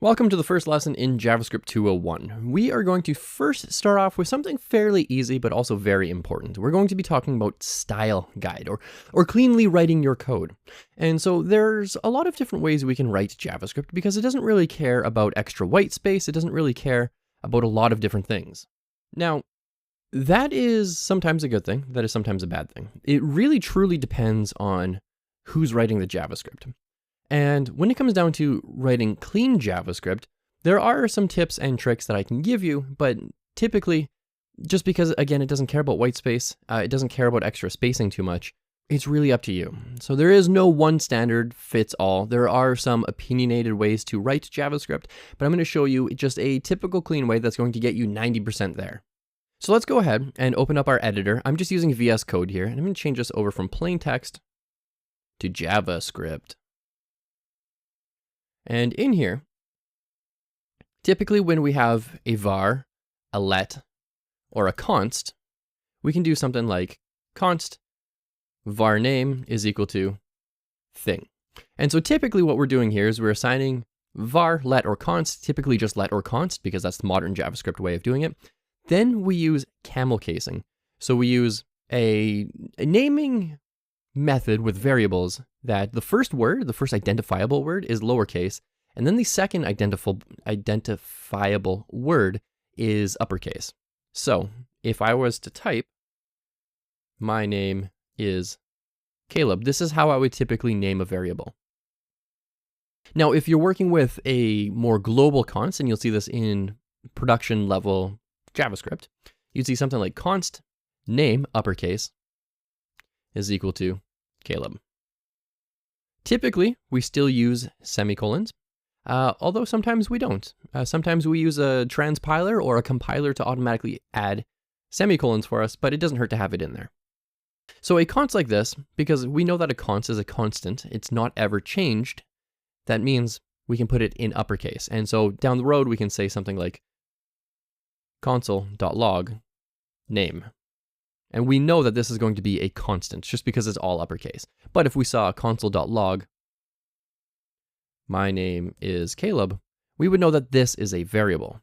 Welcome to the first lesson in JavaScript 201. We are going to first start off with something fairly easy, but also very important. We're going to be talking about style guide or cleanly writing your code. And so there's a lot of different ways we can write JavaScript because it doesn't really care about extra white space. It doesn't really care about a lot of different things. Now, that is sometimes a good thing. That is sometimes a bad thing. It really truly depends on who's writing the JavaScript. And when it comes down to writing clean JavaScript, there are some tips and tricks that I can give you, but typically, just because, again, it doesn't care about white space, it doesn't care about extra spacing too much, it's really up to you. So there is no one standard fits all. There are some opinionated ways to write JavaScript, but I'm going to show you just a typical clean way that's going to get you 90% there. So let's go ahead and open up our editor. I'm just using VS Code here, and I'm going to change this over from plain text to JavaScript. And in here, typically when we have a var, a let, or a const, we can do something like const var name is equal to thing. And so typically what we're doing here is we're assigning var, let, or const, typically just let or const because that's the modern JavaScript way of doing it. Then we use camel casing. So we use a naming method with variables that the first word, the first identifiable word is lowercase, and then the second identifiable word is uppercase. So if I was to type, my name is Caleb, this is how I would typically name a variable. Now, if you're working with a more global const, and you'll see this in production level JavaScript, you'd see something like const name uppercase is equal to Caleb. Typically, we still use semicolons, although sometimes we don't. Sometimes we use a transpiler or a compiler to automatically add semicolons for us, but it doesn't hurt to have it in there. So a const like this, because we know that a const is a constant, it's not ever changed, that means we can put it in uppercase. And so down the road, we can say something like console.log name. And we know that this is going to be a constant just because it's all uppercase. But if we saw console.log, my name is Caleb, we would know that this is a variable.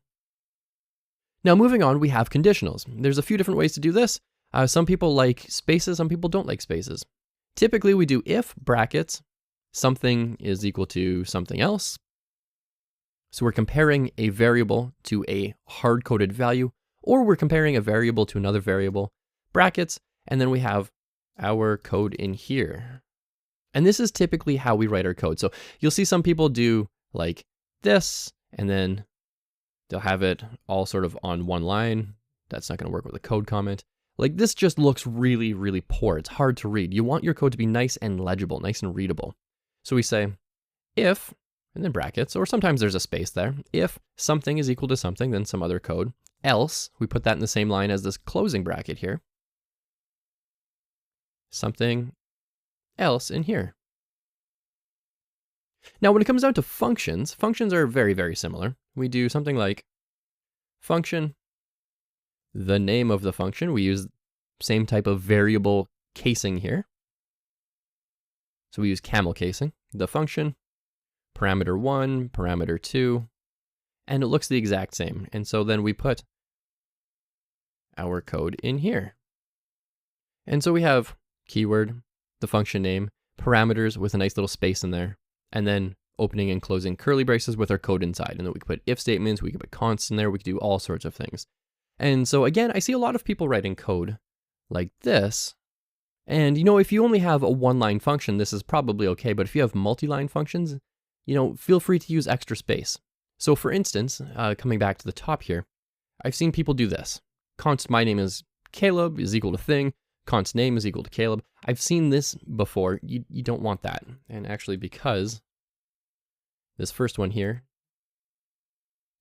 Now moving on, we have conditionals. There's a few different ways to do this. Some people like spaces, some people don't like spaces. Typically we do if brackets, something is equal to something else. So we're comparing a variable to a hard-coded value, or we're comparing a variable to another variable, brackets, and then we have our code in here. And this is typically how we write our code. So you'll see some people do like this, and then they'll have it all sort of on one line. That's not going to work with a code comment. Like this just looks really, really poor. It's hard to read. You want your code to be nice and legible, nice and readable. So we say if, and then brackets, or sometimes there's a space there. If something is equal to something, then some other code. Else, we put that in the same line as this closing bracket here. Something else in here. Now, when it comes down to functions, functions are very, very similar. We do something like function, the name of the function. We use same type of variable casing here. So we use camel casing, the function, parameter 1, parameter 2, and it looks the exact same. And so then we put our code in here. And so we have keyword, the function name, parameters with a nice little space in there, and then opening and closing curly braces with our code inside. And then we can put if statements, we can put consts in there, we can do all sorts of things. And so again, I see a lot of people writing code like this. And you know, if you only have a one-line function, this is probably okay. But if you have multi-line functions, you know, feel free to use extra space. So for instance, coming back to the top here, I've seen people do this. Const my name is Caleb is equal to thing. Const name is equal to Caleb. I've seen this before. You don't want that. And actually, because this first one here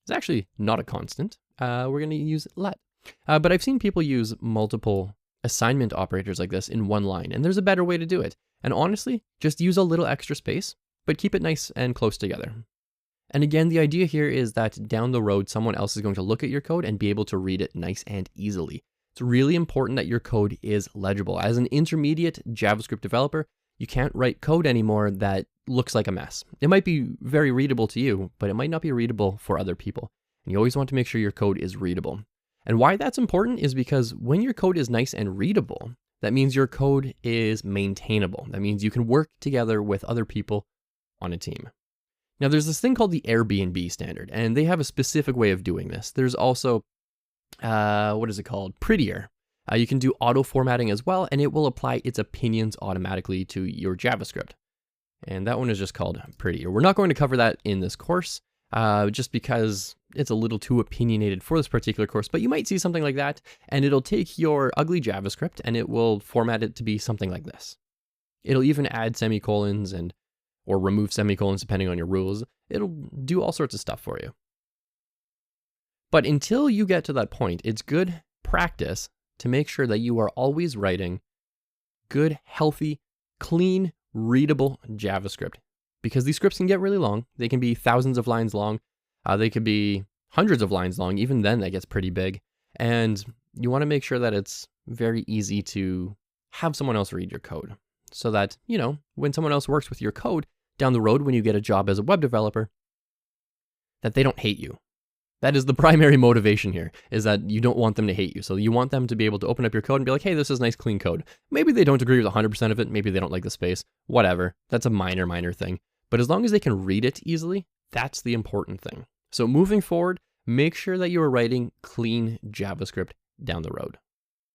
is actually not a constant, we're going to use let. But I've seen people use multiple assignment operators like this in one line, and there's a better way to do it. And honestly, just use a little extra space, but keep it nice and close together. And again, the idea here is that down the road, someone else is going to look at your code and be able to read it nice and easily. It's really important that your code is legible. As an intermediate JavaScript developer, you can't write code anymore that looks like a mess. It might be very readable to you, but it might not be readable for other people. And you always want to make sure your code is readable. And why that's important is because when your code is nice and readable, that means your code is maintainable. That means you can work together with other people on a team. Now, there's this thing called the Airbnb standard, and they have a specific way of doing this. There's also, what is it called? Prettier. You can do auto formatting as well, and it will apply its opinions automatically to your JavaScript. And that one is just called Prettier. We're not going to cover that in this course, just because it's a little too opinionated for this particular course, but you might see something like that, and it'll take your ugly JavaScript and it will format it to be something like this. It'll even add semicolons or remove semicolons depending on your rules. It'll do all sorts of stuff for you. But until you get to that point, it's good practice to make sure that you are always writing good, healthy, clean, readable JavaScript. Because these scripts can get really long. They can be thousands of lines long. They could be hundreds of lines long. Even then, that gets pretty big. And you want to make sure that it's very easy to have someone else read your code. So that, when someone else works with your code down the road, when you get a job as a web developer, that they don't hate you. That is the primary motivation here, is that you don't want them to hate you. So you want them to be able to open up your code and be like, hey, this is nice, clean code. Maybe they don't agree with 100% of it. Maybe they don't like the space, whatever. That's a minor thing. But as long as they can read it easily, that's the important thing. So moving forward, make sure that you are writing clean JavaScript down the road.